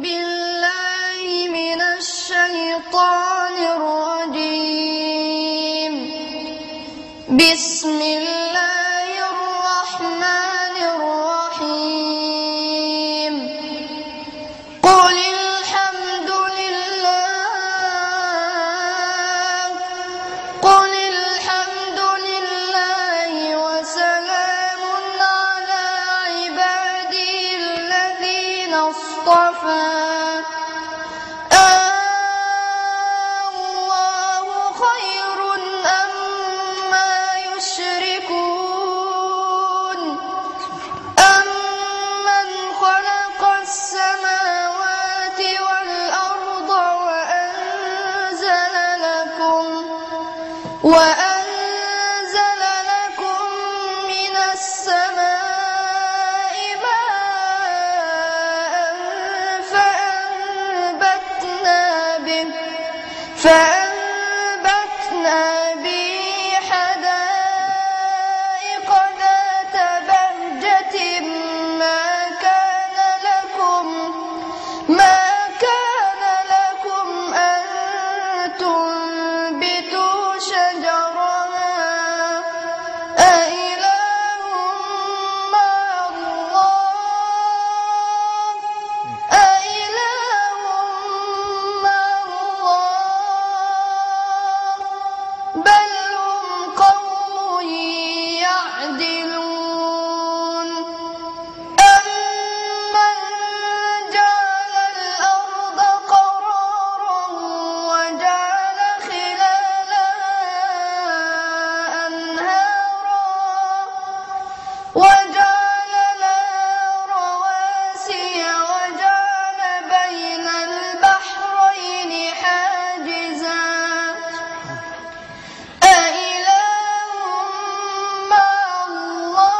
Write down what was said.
بالله من الشيطان الرجيم. بسم الله الرحمن الرحيم. قل الحمد لله وسلام على عباده الذين اصطفى. الله خير أما يشركون. أمن خلق السماوات والأرض وأنزل لكم من السماء ماء فأنبتنا به حدائق ذات بهجة ما كان لكم أن تنبتوا شجرها. أإله مع الله بل هم قوم يعدلون. أمن جعل الأرض قرارا وجعل خلالها أنهارا وجعل لها رواسي وجعل بين البحرين حاجزا. أإله مع الله